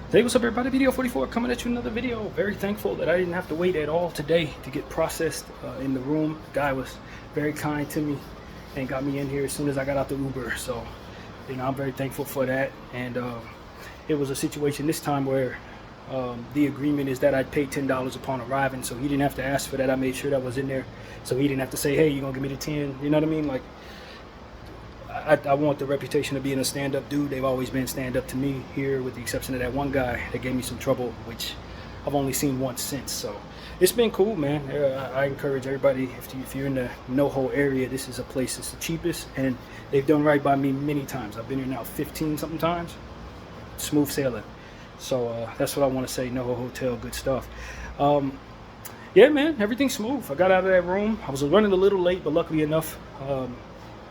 Hey, what's up everybody? Video 44 coming at you another video. Very thankful that I didn't have to wait at all today to get processed in the room. The guy was very kind to me and got me in here as soon as I got out the Uber. So, I'm very thankful for that. And it was a situation this time where the agreement is that I'd pay $10 upon arriving. So he didn't have to ask for that. I made sure that was in there. So he didn't have to say, hey, you're going to give me the 10. You know what I mean? Like, I want the reputation of being a stand-up dude. They've always been stand-up to me here, with the exception of that one guy that gave me some trouble, which I've only seen once since. So it's been cool, man. I encourage everybody, if you're in the NoHo area, this is a place that's the cheapest, and they've done right by me many times. I've been here now 15 something times. Smooth sailing. So that's what I want to say. NoHo Hotel, good stuff. Yeah, man, everything's smooth. I got out of that room. I was running a little late, but luckily enough,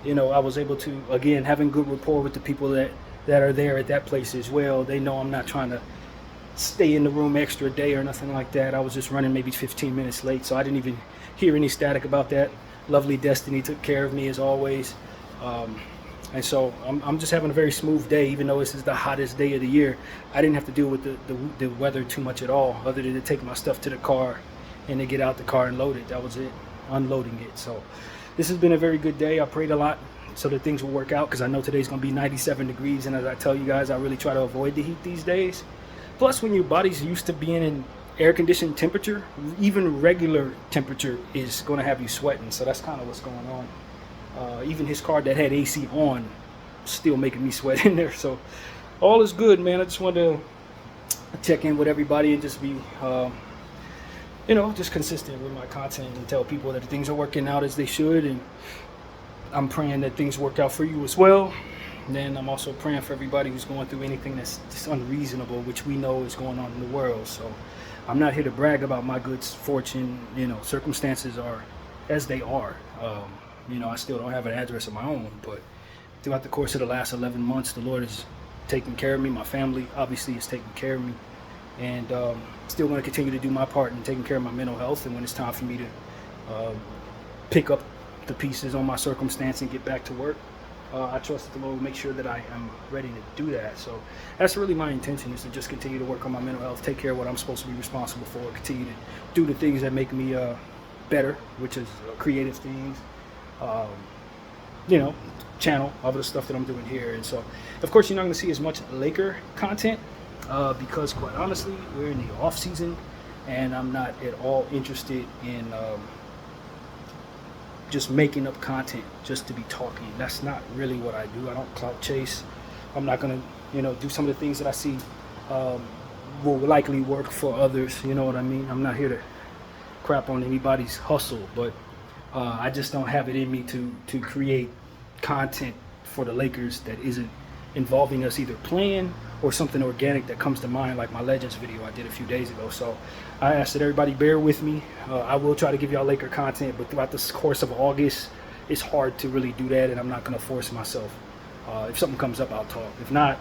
I was able to, again, having good rapport with the people that are there at that place as well. They know I'm not trying to stay in the room extra day or nothing like that. I was just running maybe 15 minutes late, so I didn't even hear any static about that. Lovely Destiny took care of me as always. And so I'm just having a very smooth day, even though this is the hottest day of the year. I didn't have to deal with the weather too much at all, other than to take my stuff to the car and to get out the car and load it. That was it, unloading it. So this has been a very good day. I prayed a lot so that things will work out, because I know today's going to be 97 degrees. And as I tell you guys, I really try to avoid the heat these days. Plus, when your body's used to being in air-conditioned temperature, even regular temperature is going to have you sweating. So that's kind of what's going on. Even his car that had AC on, still making me sweat in there. So all is good, man. I just wanted to check in with everybody and just be just consistent with my content and tell people that things are working out as they should. And I'm praying that things work out for you as well. And then I'm also praying for everybody who's going through anything that's just unreasonable, which we know is going on in the world. So I'm not here to brag about my good fortune. Circumstances are as they are. I still don't have an address of my own, but throughout the course of the last 11 months, the Lord has taken care of me. My family obviously is taking care of me. And still going to continue to do my part in taking care of my mental health. And when it's time for me to pick up the pieces on my circumstance and get back to work, I trust that the Lord will make sure that I am ready to do that. So that's really my intention, is to just continue to work on my mental health, take care of what I'm supposed to be responsible for, continue to do the things that make me better, which is creative things, channel all the stuff that I'm doing here. And so, of course, you're not going to see as much Laker content, because quite honestly, we're in the off season, and I'm not at all interested in just making up content just to be talking. That's not really what I do. I don't clout chase. I'm not gonna, do some of the things that I see will likely work for others. You know what I mean? I'm not here to crap on anybody's hustle, but I just don't have it in me to create content for the Lakers that isn't involving us either playing or something organic that comes to mind, like my Legends video I did a few days ago. So I ask that everybody bear with me. I will try to give y'all Laker content, but throughout the course of August, it's hard to really do that, and I'm not going to force myself. If something comes up, I'll talk. If not,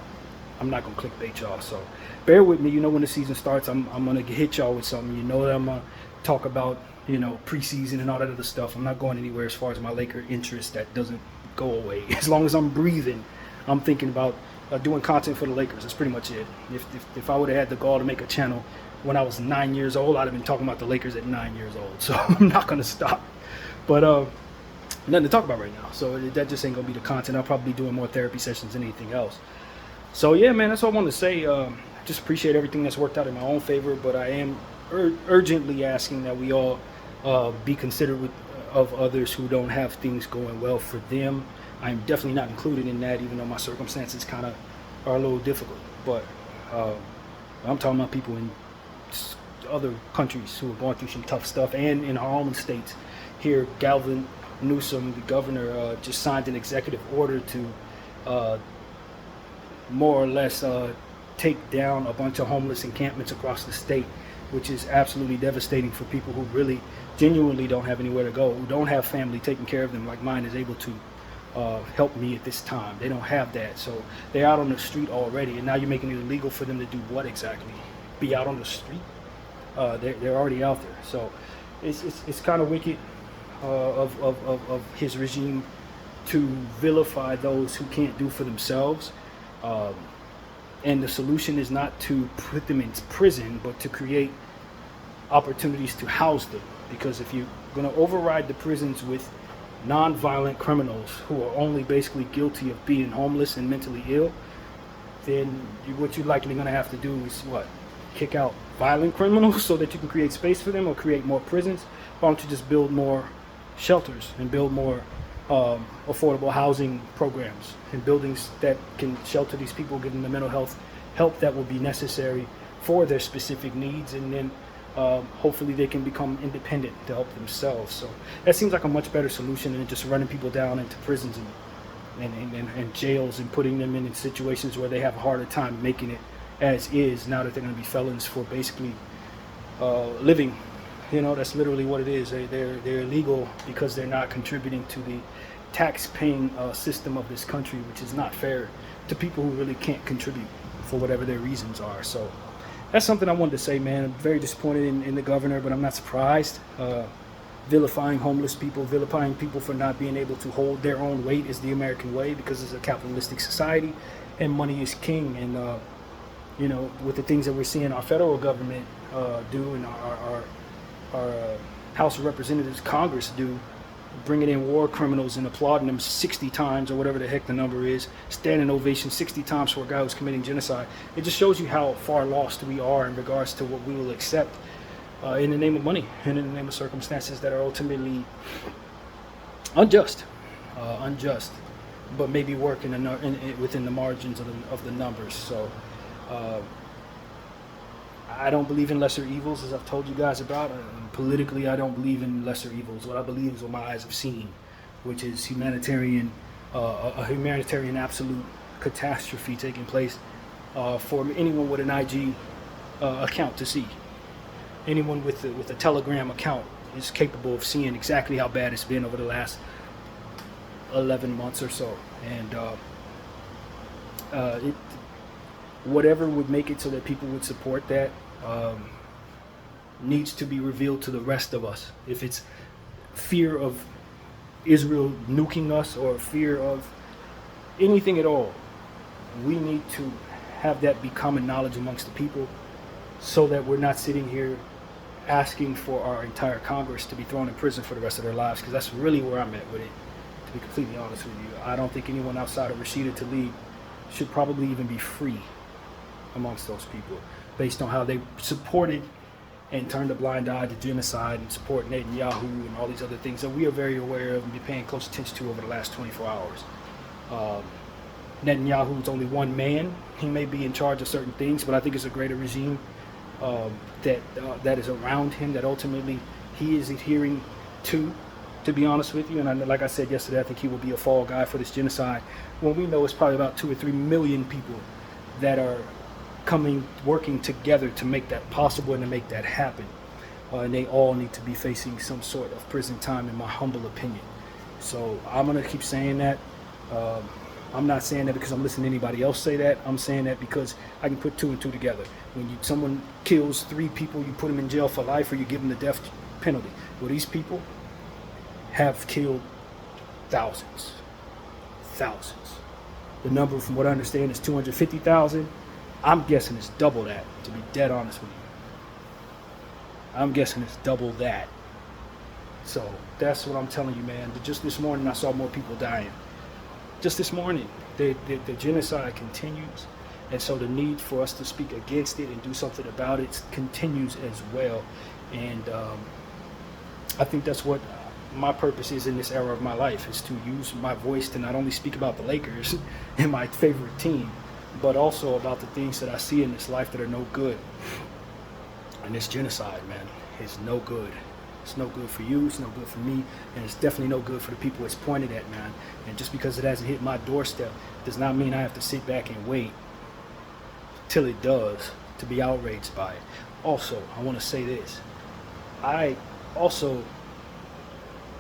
I'm not going to clickbait y'all. So bear with me. When the season starts, I'm going to hit y'all with something. That I'm going to talk about, preseason and all that other stuff. I'm not going anywhere as far as my Laker interest. That doesn't go away. As long as I'm breathing, I'm thinking about doing content for the Lakers. That's pretty much it. If I would have had the gall to make a channel when I was 9 years old, I'd have been talking about the Lakers at 9 years old. So I'm not going to stop. But nothing to talk about right now. So that just ain't going to be the content. I'll probably be doing more therapy sessions than anything else. So yeah, man, that's all I wanted to say. Just appreciate everything that's worked out in my own favor. But I am urgently asking that we all be considerate of others who don't have things going well for them. I'm definitely not included in that, even though my circumstances kind of are a little difficult. But I'm talking about people in other countries who are going through some tough stuff, and in our own states. Here, Gavin Newsom, the governor, just signed an executive order to more or less take down a bunch of homeless encampments across the state, which is absolutely devastating for people who really genuinely don't have anywhere to go, who don't have family taking care of them like mine is able to help me at this time. They don't have that, so they're out on the street already, and now you're making it illegal for them to do what exactly? Be out on the street? They're already out there. So it's kind of wicked of his regime to vilify those who can't do for themselves. And the solution is not to put them in prison, but to create opportunities to house them. Because if you're going to override the prisons with non-violent criminals who are only basically guilty of being homeless and mentally ill, then what you're likely going to have to do is what? Kick out violent criminals so that you can create space for them, or create more prisons? Why don't you just build more shelters and build more affordable housing programs and buildings that can shelter these people, give them the mental health help that will be necessary for their specific needs, and then hopefully they can become independent to help themselves. So that seems like a much better solution than just running people down into prisons and jails and putting them in situations where they have a harder time making it as is, now that they're going to be felons for basically living. You know, that's literally what it is. They're illegal because they're not contributing to the tax-paying system of this country, which is not fair to people who really can't contribute for whatever their reasons are. So that's something I wanted to say, man. I'm very disappointed in the governor, but I'm not surprised. Vilifying homeless people, vilifying people for not being able to hold their own weight is the American way, because it's a capitalistic society and money is king. And you know, with the things that we're seeing our federal government do, and our House of Representatives, Congress do, bringing in war criminals and applauding them 60 times or whatever the heck the number is, standing ovation 60 times for a guy who's committing genocide. It just shows you how far lost we are in regards to what we will accept in the name of money and in the name of circumstances that are ultimately unjust, but maybe work within the margins of the numbers. So I don't believe in lesser evils, as I've told you guys about. Politically, I don't believe in lesser evils. What I believe is what my eyes have seen, which is a humanitarian absolute catastrophe taking place for anyone with an IG account to see. Anyone with a Telegram account is capable of seeing exactly how bad it's been over the last 11 months or so. And whatever would make it so that people would support that needs to be revealed to the rest of us. If it's fear of Israel nuking us or fear of anything at all, we need to have that be common knowledge amongst the people, so that we're not sitting here asking for our entire Congress to be thrown in prison for the rest of their lives, because that's really where I'm at with it, to be completely honest with you. I don't think anyone outside of Rashida Tlaib should probably even be free amongst those people, based on how they supported and turned a blind eye to genocide and support Netanyahu and all these other things that we are very aware of and be paying close attention to over the last 24 hours. Netanyahu is only one man. He may be in charge of certain things, but I think it's a greater regime that is around him that ultimately he is adhering to be honest with you. And like I said yesterday, I think he will be a fall guy for this genocide, when we know it's probably about 2 or 3 million people that are working together to make that possible and to make that happen. And they all need to be facing some sort of prison time, in my humble opinion. So I'm going to keep saying that. I'm not saying that because I'm listening to anybody else say that. I'm saying that because I can put 2 and 2 together. When someone kills 3 people, you put them in jail for life, or you give them the death penalty. Well, these people have killed thousands. The number, from what I understand, is 250,000. I'm guessing it's double that, to be dead honest with you. I'm guessing it's double that. So that's what I'm telling you, man. But just this morning, I saw more people dying. Just this morning, the genocide continues. And so the need for us to speak against it and do something about it continues as well. And I think that's what my purpose is in this era of my life, is to use my voice to not only speak about the Lakers and my favorite team, but also about the things that I see in this life that are no good. And this genocide, man, is no good. It's no good for you, it's no good for me, and it's definitely no good for the people it's pointed at, man. And just because it hasn't hit my doorstep does not mean I have to sit back and wait till it does to be outraged by it. Also, I want to say this. I also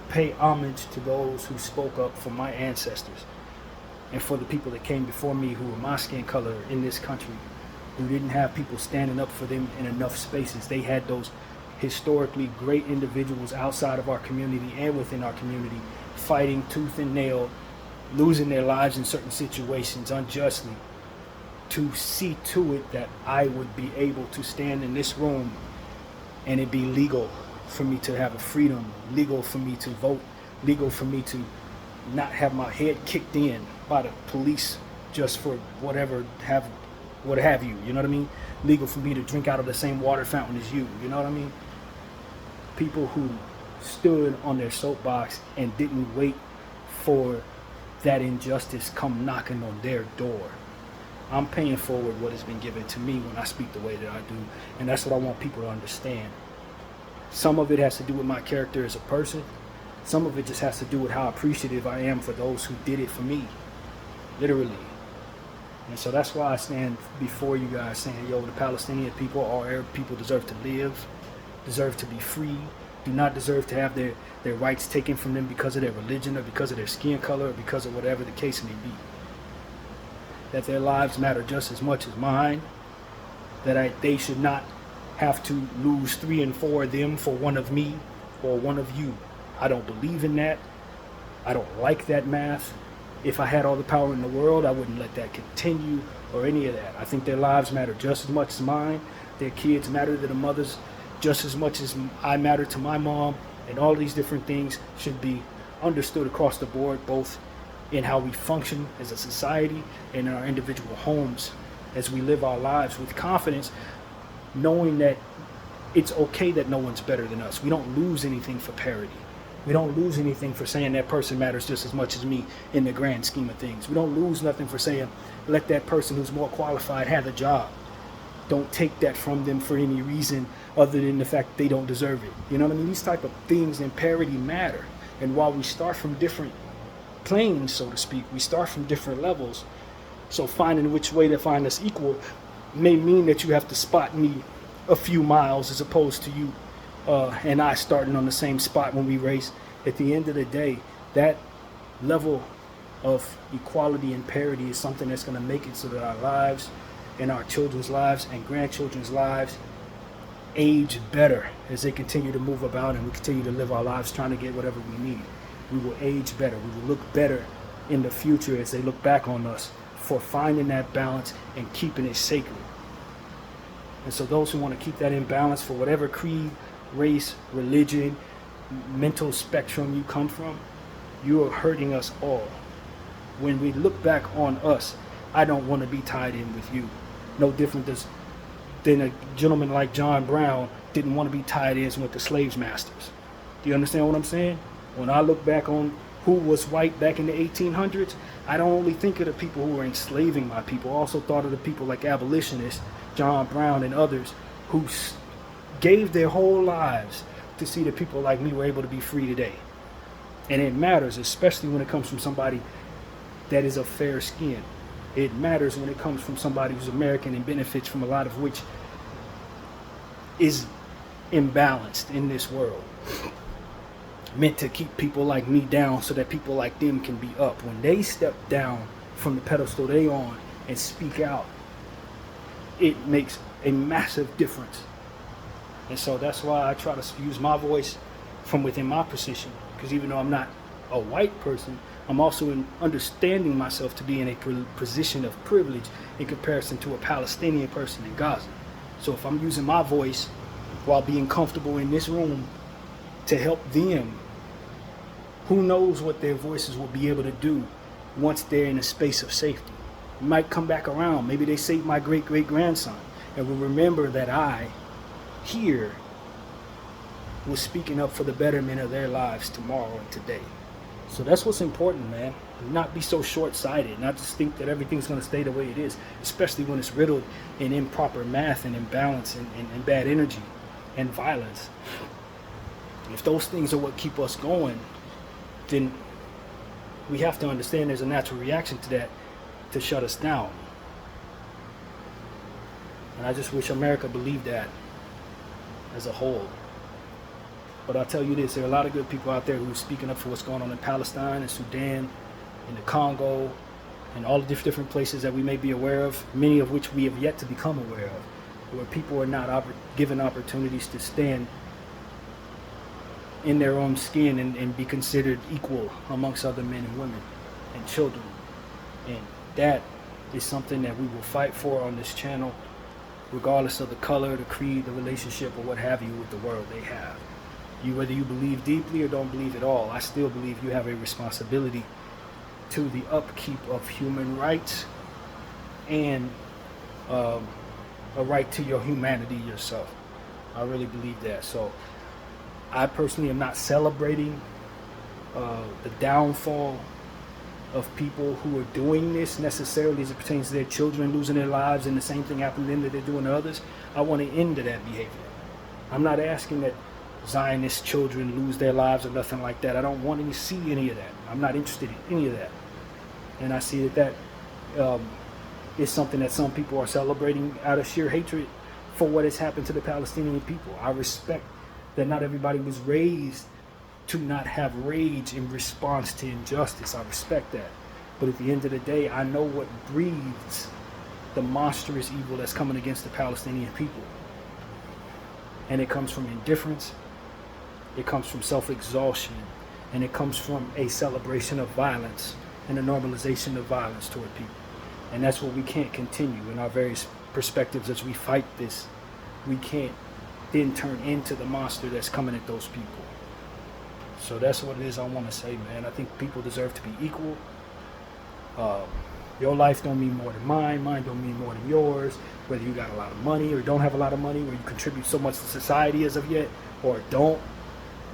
pay homage to those who spoke up for my ancestors and for the people that came before me, who were my skin color in this country, who didn't have people standing up for them in enough spaces. They had those historically great individuals outside of our community and within our community fighting tooth and nail, losing their lives in certain situations unjustly, to see to it that I would be able to stand in this room and it be legal for me to have a freedom, legal for me to vote, legal for me to not have my head kicked in by the police just for what have you, you know what I mean? Legal for me to drink out of the same water fountain as you know what I mean? People who stood on their soapbox and didn't wait for that injustice come knocking on their door. I'm paying forward what has been given to me when I speak the way that I do, and that's what I want people to understand. Some of it has to do with my character as a person. Some of it just has to do with how appreciative I am for those who did it for me, literally. And so that's why I stand before you guys saying, yo, the Palestinian people, all Arab people deserve to live, deserve to be free, do not deserve to have their rights taken from them because of their religion or because of their skin color or because of whatever the case may be. That their lives matter just as much as mine, that they should not have to lose 3 and 4 of them for one of me or one of you. I don't believe in that. I don't like that math. If I had all the power in the world, I wouldn't let that continue or any of that. I think their lives matter just as much as mine. Their kids matter to the mothers just as much as I matter to my mom. And all these different things should be understood across the board, both in how we function as a society and in our individual homes as we live our lives with confidence, knowing that it's okay that no one's better than us. We don't lose anything for parity. We don't lose anything for saying that person matters just as much as me in the grand scheme of things. We don't lose nothing for saying, let that person who's more qualified have a job. Don't take that from them for any reason other than the fact they don't deserve it. You know what I mean? These type of things in parity matter. And while we start from different planes, so to speak, we start from different levels. So finding which way to find us equal may mean that you have to spot me a few miles as opposed to you and I starting on the same spot when we race. At the end of the day, that level of equality and parity is something that's going to make it so that our lives and our children's lives and grandchildren's lives age better as they continue to move about and we continue to live our lives trying to get whatever we need. We will age better. We will look better in the future as they look back on us for finding that balance and keeping it sacred. And so those who want to keep that in balance for whatever creed, race, religion, mental spectrum you come from, you are hurting us all. When we look back on us, I don't want to be tied in with you. No different than a gentleman like John Brown didn't want to be tied in with the slave masters. Do you understand what I'm saying? When I look back on who was white back in the 1800s, I don't only think of the people who were enslaving my people. I also thought of the people like abolitionists, John Brown and others, who gave their whole lives to see that people like me were able to be free today. And it matters, especially when it comes from somebody that is of fair skin. It matters when it comes from somebody who's American and benefits from a lot of which is imbalanced in this world. Meant to keep people like me down so that people like them can be up. When they step down from the pedestal they on and speak out, it makes a massive difference. And so that's why I try to use my voice from within my position, because even though I'm not a white person, I'm also in understanding myself to be in a position of privilege in comparison to a Palestinian person in Gaza. So if I'm using my voice while being comfortable in this room to help them, who knows what their voices will be able to do once they're in a space of safety. It might come back around. Maybe they save my great-great-grandson and will remember that I, here, was speaking up for the betterment of their lives tomorrow and today. So that's what's important, man. Not be so short-sighted, not just think that everything's going to stay the way it is, especially when it's riddled in improper math and imbalance and bad energy and violence. If those things are what keep us going, then we have to understand there's a natural reaction to that to shut us down. And I just wish America believed that as a whole. But I'll tell you this, there are a lot of good people out there who are speaking up for what's going on in Palestine and Sudan, in the Congo, and all the different places that we may be aware of, many of which we have yet to become aware of, where people are not given opportunities to stand in their own skin and be considered equal amongst other men and women and children. And that is something that we will fight for on this channel, regardless of the color, the creed, the relationship, or what have you with the world they have. Whether you believe deeply or don't believe at all, I still believe you have a responsibility to the upkeep of human rights and a right to your humanity yourself. I really believe that. So I personally am not celebrating the downfall of people who are doing this necessarily as it pertains to their children losing their lives and the same thing happening to them that they're doing to others. I want to end to that behavior. I'm not asking that Zionist children lose their lives or nothing like that. I don't want to see any of that. I'm not interested in any of that. And I see that is something that some people are celebrating out of sheer hatred for what has happened to the Palestinian people. I respect that not everybody was raised to not have rage in response to injustice. I respect that. But at the end of the day, I know what breeds the monstrous evil that's coming against the Palestinian people. And it comes from indifference, it comes from self-exhaustion, and it comes from a celebration of violence and a normalization of violence toward people. And that's what we can't continue in our various perspectives as we fight this. We can't then turn into the monster that's coming at those people. So that's what it is I want to say, man. I think people deserve to be equal. Your life don't mean more than mine. Mine don't mean more than yours. Whether you got a lot of money or don't have a lot of money, or you contribute so much to society as of yet, or don't.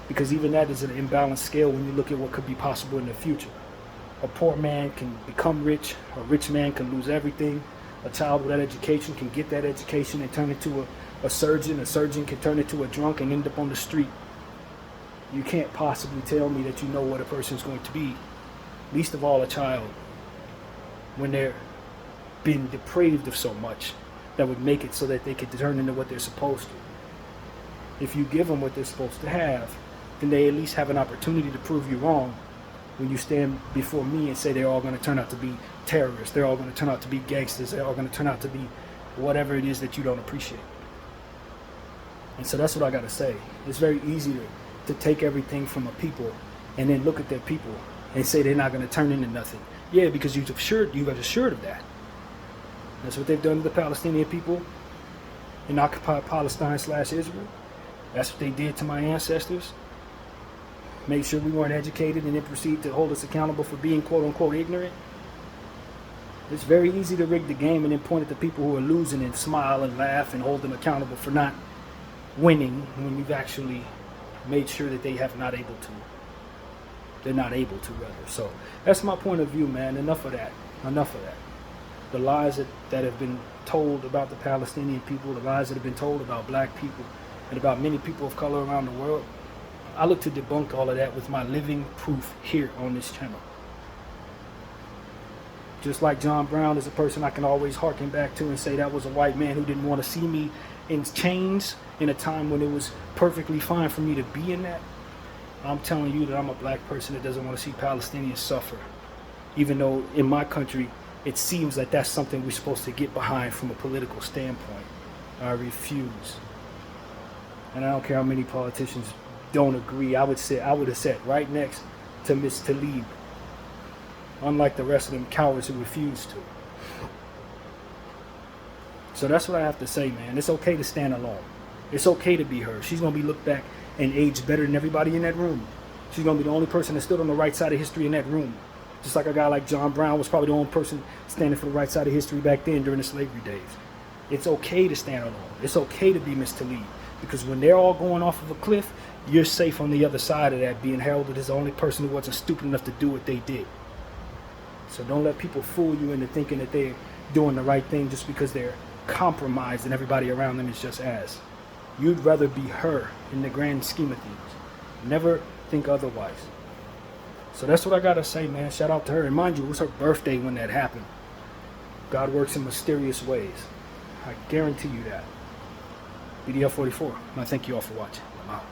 Because even that is an imbalanced scale when you look at what could be possible in the future. A poor man can become rich. A rich man can lose everything. A child without education can get that education and turn into a surgeon. A surgeon can turn into a drunk and end up on the street. You can't possibly tell me that you know what a person's going to be, least of all a child, when they're been depraved of so much that would make it so that they could turn into what they're supposed to. If you give them what they're supposed to have, then they at least have an opportunity to prove you wrong when you stand before me and say they're all going to turn out to be terrorists, they're all going to turn out to be gangsters, they're all going to turn out to be whatever it is that you don't appreciate. And so that's what I got to say. It's very easy to take everything from a people and then look at their people and say they're not going to turn into nothing. Yeah, because you got assured of that. That's what they've done to the Palestinian people in occupied Palestine/Israel. That's what they did to my ancestors. Made sure we weren't educated and then proceed to hold us accountable for being quote unquote ignorant. It's very easy to rig the game and then point at the people who are losing and smile and laugh and hold them accountable for not winning when you've actually made sure that they have not able to. They're not able to, rather. So that's my point of view, man. Enough of that. Enough of that. The lies that have been told about the Palestinian people, the lies that have been told about black people and about many people of color around the world, I look to debunk all of that with my living proof here on this channel. Just like John Brown is a person I can always harken back to and say that was a white man who didn't want to see me in chains in a time when it was perfectly fine for me to be in that. I'm telling you that I'm a black person that doesn't want to see Palestinians suffer. Even though in my country, it seems like that's something we're supposed to get behind from a political standpoint. I refuse. And I don't care how many politicians don't agree. I would have sat right next to Ms. Tlaib, unlike the rest of them cowards who refuse to. So that's what I have to say, man. It's okay to stand alone. It's okay to be her. She's going to be looked back and aged better than everybody in that room. She's going to be the only person that stood on the right side of history in that room. Just like a guy like John Brown was probably the only person standing for the right side of history back then during the slavery days. It's okay to stand alone. It's okay to be Ms. Tlaib. Because when they're all going off of a cliff, you're safe on the other side of that, being heralded as the only person who wasn't stupid enough to do what they did. So don't let people fool you into thinking that they're doing the right thing just because they're compromised and everybody around them is just ass. You'd rather be her in the grand scheme of things. Never think otherwise. So that's what I gotta say, man. Shout out to her. And mind you, it was her birthday when that happened. God works in mysterious ways. I guarantee you that. BDL 44. And I thank you all for watching. I'm out.